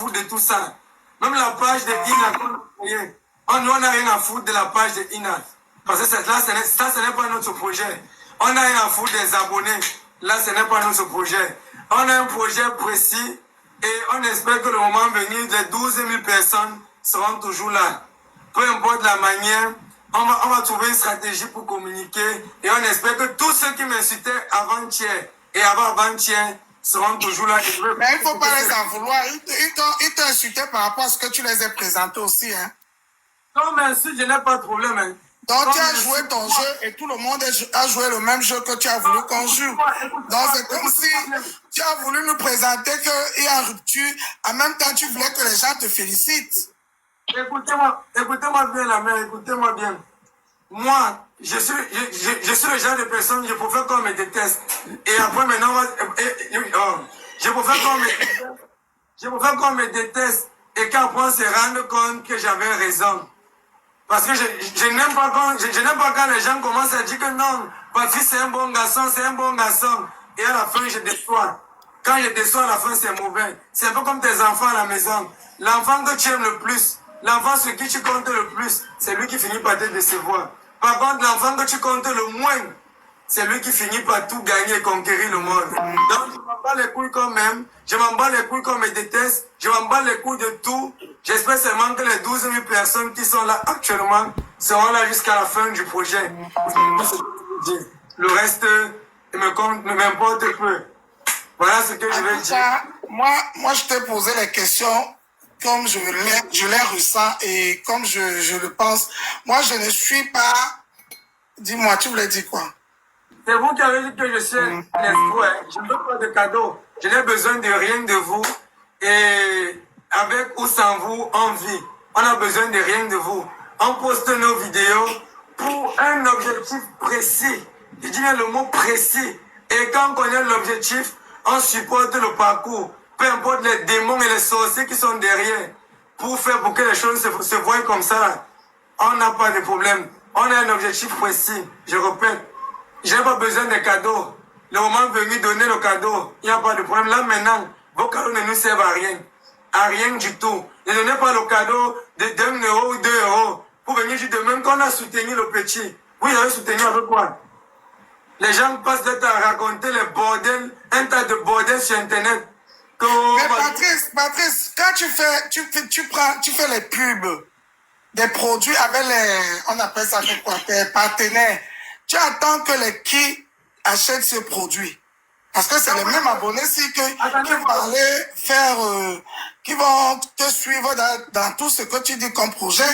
foutre de tout ça. Même la page de Ina, on n'a rien à foutre de la page de Ina. Parce que là, ça, ce n'est pas notre projet. On n'a rien à foutre des abonnés. Là, ce n'est pas notre projet. On a un projet précis et on espère que le moment venu, les 12 000 personnes seront toujours là. Peu importe la manière, on va trouver une stratégie pour communiquer et on espère que tous ceux qui m'insultaient avant-hier et avant-avant-hier seront toujours là. Mais il ne faut pas les en vouloir. Ils t'ont insulté par rapport à ce que tu les as présentés aussi. Hein. Non, mais insulte, je n'ai pas de problème. Hein. Donc tu as joué ton jeu et tout le monde a joué le même jeu que tu as voulu qu'on joue. Donc c'est comme si tu as voulu nous présenter qu'il y a rupture. En même temps, tu voulais que les gens te félicitent. Écoutez-moi bien la mère, écoutez-moi bien. Moi, je suis le genre de personne, je préfère qu'on me déteste. Et après maintenant, je préfère qu'on me déteste et qu'après on se rende compte que j'avais raison. Parce que je n'aime pas quand les gens commencent à dire que non, Patrice c'est un bon garçon, c'est un bon garçon. Et à la fin, je déçois. Quand je déçois, à la fin, c'est mauvais. C'est un peu comme tes enfants à la maison. L'enfant que tu aimes le plus, l'enfant sur qui tu comptes le plus, c'est lui qui finit par te décevoir. Par contre, l'enfant que tu comptes le moins, c'est lui qui finit par tout gagner et conquérir le monde. Donc, je m'en bats les couilles quand même. Je m'en bats les couilles qu'on me déteste. Je m'en bats les couilles de tout. J'espère seulement que les 12 000 personnes qui sont là actuellement seront là jusqu'à la fin du projet. Le reste ne m'importe peu. Voilà ce que je vais dire. Moi, je t'ai posé les questions comme je les ressens et comme je le pense. Moi, je ne suis pas... Dis-moi, tu voulais dire quoi? C'est vous qui avez dit que je suis l'espoir. Hein. Je ne veux pas de cadeaux. Je n'ai besoin de rien de vous. Et avec ou sans vous, on vit. On a besoin de rien de vous. On poste nos vidéos pour un objectif précis. Je dis bien le mot précis. Et quand on connaît l'objectif, on supporte le parcours. Peu importe les démons et les sorciers qui sont derrière. Pour que les choses se voient comme ça. On n'a pas de problème. On a un objectif précis. Je répète. Je n'ai pas besoin de cadeaux. Le moment venu donner le cadeau, il n'y a pas de problème. Là maintenant, vos cadeaux ne nous servent à rien. À rien du tout. Ne donnez pas le cadeau de 1 euro ou 2 euros. Pour venir dire de même qu'on a soutenu le petit. Vous avez soutenu avec quoi? Les gens passent le temps à raconter les bordels, un tas de bordels sur Internet. Mais Patrice, quand tu fais les pubs des produits avec on appelle ça quoi, tes partenaires, tu attends que les qui achètent ce produit. Parce que c'est les mêmes abonnés qui vont te suivre dans tout ce que tu dis comme projet.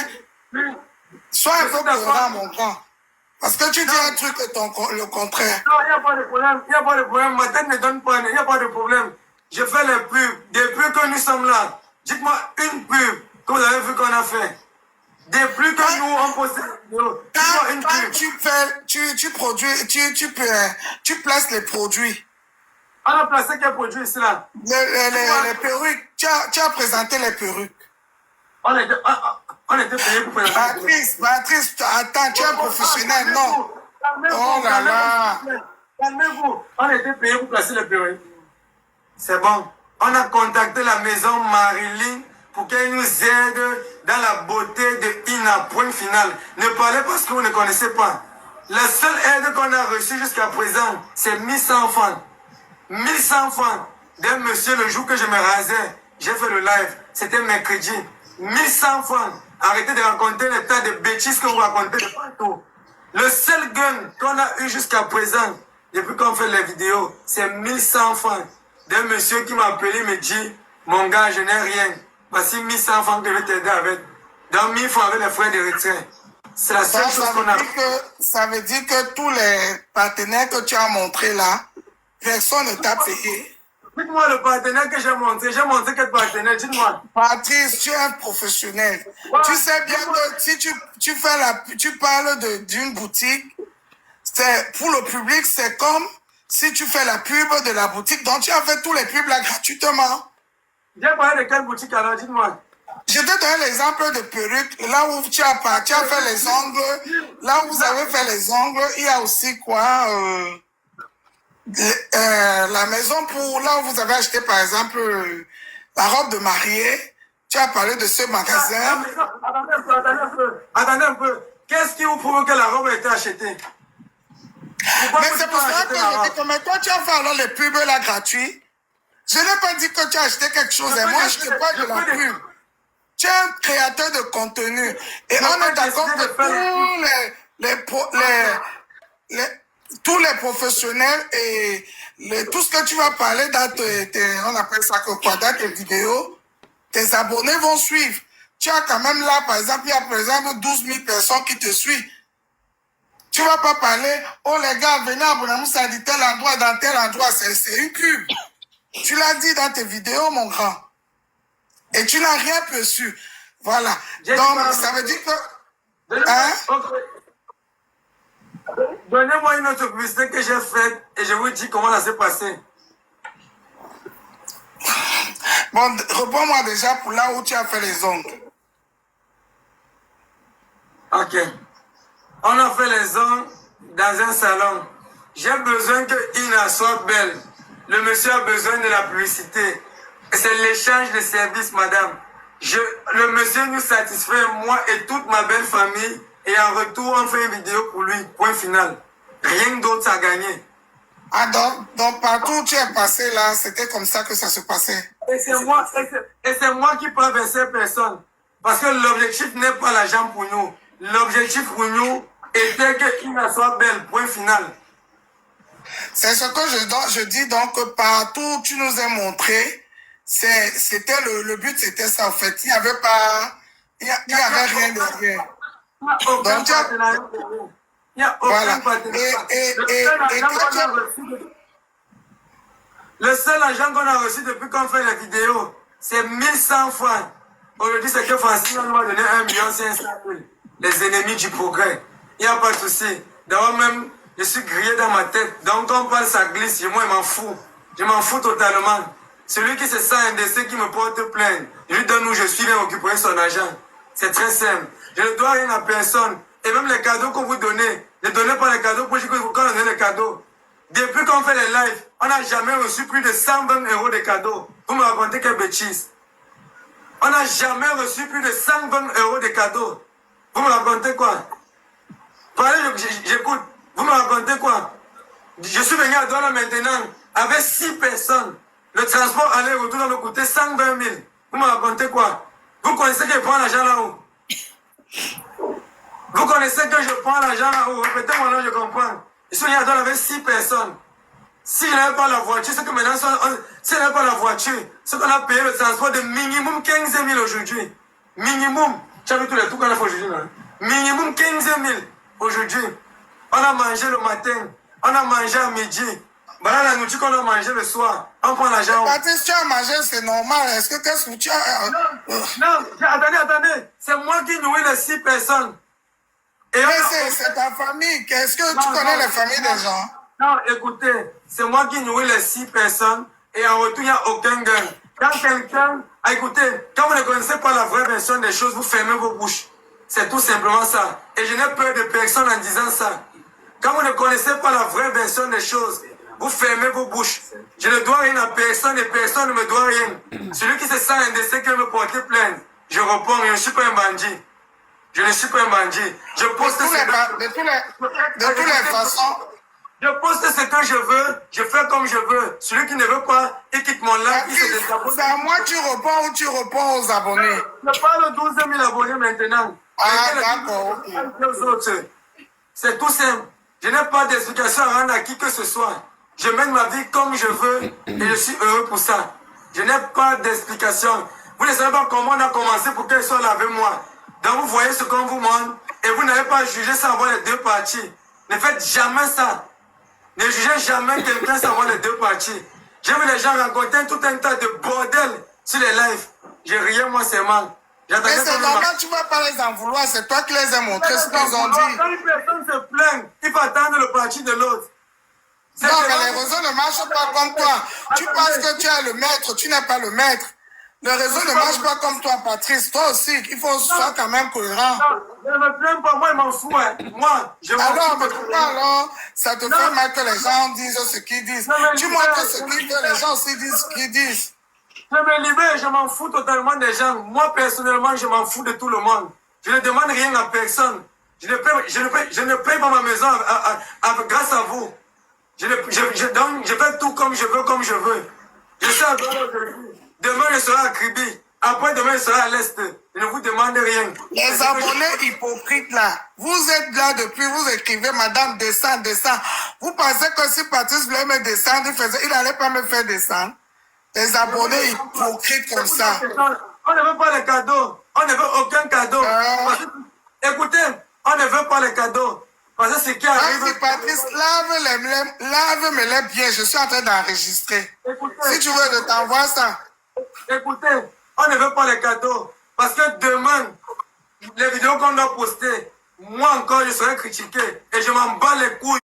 Sois un peu cohérent, mon grand. Parce que tu dis un truc et le contraire. Non, il n'y a pas de problème. Il n'y a pas de problème. Ma tête ne donne pas. Il n'y a pas de problème. Je fais les pubs. Depuis que nous sommes là, dites-moi une pub que vous avez vu qu'on a fait. Depuis que nous, on possède quand tu produis, tu places les produits. On a placé quel produit ici là? Les perruques. Tu as présenté les perruques. On était payé pour présenter. Patrice, attends, tu es un professionnel, non? Oh là là. Calmez-vous. On était payé pour placer les perruques. C'est bon. On a contacté la maison Marilyn pour qu'elle nous aide dans la beauté de Ina. Point final. Ne parlez pas ce que vous ne connaissez pas. La seule aide qu'on a reçue jusqu'à présent, c'est 1100 francs. 1100 francs d'un monsieur le jour que je me rasais. J'ai fait le live. C'était mercredi. 1100 francs. Arrêtez de raconter les tas de bêtises que vous racontez de partout. Le seul gun qu'on a eu jusqu'à présent, depuis qu'on fait les vidéos, c'est 1100 francs. D'un monsieur qui m'a appelé me dit, mon gars, je n'ai rien. Voici 1100 francs que je vais t'aider avec. Donc 1000 francs avec les frais de retrait. C'est la seule chose qu'on a. Ça veut dire que tous les partenaires que tu as montrés là, personne ne t'a payé. Dites-moi le partenaire que j'ai montré. J'ai montré quel partenaire, dites-moi. Patrice, tu es un professionnel. Ouais, tu sais bien que si tu parles d'une boutique, pour le public, c'est comme si tu fais la pub de la boutique. Donc tu as fait tous les pubs là gratuitement. J'ai parlé de quelle boutique alors, dites-moi. Je te donne l'exemple de perruque. Là où tu as fait les ongles, là où vous avez fait les ongles, il y a aussi quoi la maison pour là où vous avez acheté par exemple la robe de mariée. Tu as parlé de ce magasin. Attendez un peu. Qu'est-ce qui vous prouve que la robe a été achetée? Mais c'est pour ça que je dis que mais toi, tu as fait alors les pubs là gratuits. Je n'ai pas dit que tu as acheté quelque chose. Et moi, je ne fais pas de la pub. Tu es un créateur de contenu. Et on est d'accord que tous les professionnels et tout ce que tu vas parler dans on appelle ça que quoi, dans tes vidéos, tes abonnés vont suivre. Tu as quand même là, par exemple, il y a par exemple 12 000 personnes qui te suivent. Tu ne vas pas parler, oh les gars, venez à Bonamoussa dit tel endroit, dans tel endroit, c'est une pub. Tu l'as dit dans tes vidéos, mon grand. Et tu n'as rien perçu. Voilà. Donc, ça veut dire que... Hein? Donnez-moi une autre publicité que j'ai faite et je vous dis comment ça s'est passé. Bon, réponds-moi déjà pour là où tu as fait les ongles. Ok. On a fait les ongles dans un salon. J'ai besoin que Ina soit belle. Le monsieur a besoin de la publicité. C'est l'échange de services, madame. Le monsieur nous satisfait, moi et toute ma belle famille. Et en retour, on fait une vidéo pour lui. Point final. Rien d'autre à gagner. Ah donc partout où tu es passé là, c'était comme ça que ça se passait. Et c'est moi qui peux verser personne. Parce que l'objectif n'est pas l'argent pour nous. L'objectif pour nous était qu'il soit belle. Point final. C'est ce que je dis donc que partout où tu nous as montré, c'était le but, c'était ça en fait. Il n'y avait pas, il y avait rien derrière. Donc, il n'y a aucun partenariat. Le seul argent qu'on a reçu depuis qu'on fait les vidéos, c'est 1100 francs. Aujourd'hui, c'est que Francine nous a donné 1,5 million. Les ennemis du progrès. Il n'y a pas de souci. D'abord même, je suis grillé dans ma tête. Donc, quand on parle, ça glisse. Moi, je m'en fous. Je m'en fous totalement. Celui qui se sent indécent, qui me porte plainte, je lui donne où je suis, il vient récupérer son argent. C'est très simple. Je ne dois rien à personne. Et même les cadeaux qu'on vous donnez, ne donnez pas les cadeaux pour dire que vous donnez les cadeaux. Depuis qu'on fait les lives, on n'a jamais reçu plus de 120 € de cadeaux. Vous me racontez quelle bêtise. On n'a jamais reçu plus de 120 € de cadeaux. Vous me racontez quoi? Parlez, j'écoute. Vous me racontez quoi? Je suis venu à Douala maintenant avec 6 personnes. Le transport aller-retour doit me coûter 120 000. Vous me racontez quoi? Vous connaissez que je prends l'argent là-haut? Vous connaissez que je prends l'argent là-haut? Répétez-moi là, je comprends. Je suis venu à Douala avec 6 personnes. Si je n'avais pas la voiture, c'est que maintenant, si je n'avais pas la voiture, c'est qu'on a payé le transport de minimum 15 000 aujourd'hui. Minimum. Tu as vu tous les trucs qu'on a fait aujourd'hui, là? Minimum 15 000 aujourd'hui. On a mangé le matin, on a mangé à midi. Voilà la nourriture qu'on a mangé le soir. On prend l'argent. Baptiste, tu as mangé, c'est normal. Est-ce que tu as... Non, attendez. C'est moi qui nourris les 6 personnes. Et c'est ta famille. Est-ce que tu connais les familles des gens? Non, écoutez, c'est moi qui nourris les 6 personnes et en retour, il n'y a aucun gain. Quand quelqu'un... Écoutez, quand vous ne connaissez pas la vraie version des choses, vous fermez vos bouches. C'est tout simplement ça. Et je n'ai peur de personne en disant ça. Quand vous ne connaissez pas la vraie version des choses, vous fermez vos bouches. Je ne dois rien à personne et personne ne me doit rien. Celui qui se sent indécent qui veut me porter plainte, je réponds, je ne suis pas un bandit. Je ne suis pas un bandit. Je poste de toutes les façons. Je poste ce que je veux, je fais comme je veux. Celui qui ne veut pas, il quitte mon live, il se désabonne. C'est à moi que tu réponds ou tu réponds aux abonnés? Je parle de 12 000 abonnés maintenant. Ah, d'accord, ok. C'est tout simple. Je n'ai pas d'explication à rendre à qui que ce soit. Je mène ma vie comme je veux et je suis heureux pour ça. Je n'ai pas d'explication. Vous ne savez pas comment on a commencé pour qu'elle soit là avec moi. Donc vous voyez ce qu'on vous montre et vous n'avez pas jugé sans voir les deux parties. Ne faites jamais ça. Ne jugez jamais quelqu'un sans voir les deux parties. J'ai vu les gens raconter tout un tas de bordel sur les lives. J'ai rien, moi, c'est mal. Mais c'est normal, tu ne vas pas les en vouloir. C'est toi qui les as montrés ce qu'ils ont dit. Quand une personne se plaint, il faut attendre le parti de l'autre. Non, mais les réseaux ne marchent pas comme toi. Tu penses que tu es le maître, tu n'es pas le maître. Le réseau ne marche pas comme toi, Patrice. Toi aussi, il faut soit quand même cohérent. Non, je ne me plains pas, moi, je m'en fous. Hein. Moi, je m'en fous. Alors, mais pourquoi alors, ça te fait mal que les gens disent ce qu'ils disent? Tu montres ce qu'ils disent, les gens aussi disent ce qu'ils disent. Je me libère, je m'en fous totalement des gens. Moi, personnellement, je m'en fous de tout le monde. Je ne demande rien à personne. Je ne paye pas ma maison grâce à vous. Je fais tout comme je veux, comme je veux. Je suis à Douala aujourd'hui. Demain, je serai à Kribi. Après, demain, je serai à l'Est. Je ne vous demande rien. Les abonnés hypocrites là, vous êtes là depuis, vous écrivez, madame, descends. Vous pensez que si Patrice voulait me descendre, il n'allait pas me faire descendre? Les abonnés hypocrites comme ça. On ne veut pas les cadeaux. On ne veut aucun cadeau. Écoutez, on ne veut pas les cadeaux. Parce que ce qui arrive... Vas-y, Patrice, lave mes lèvres bien. Je suis en train d'enregistrer. Si tu veux, je t'envoie ça. Écoutez, on ne veut pas les cadeaux. Parce que demain, les vidéos qu'on doit poster, moi encore, je serai critiqué. Et je m'en bats les couilles.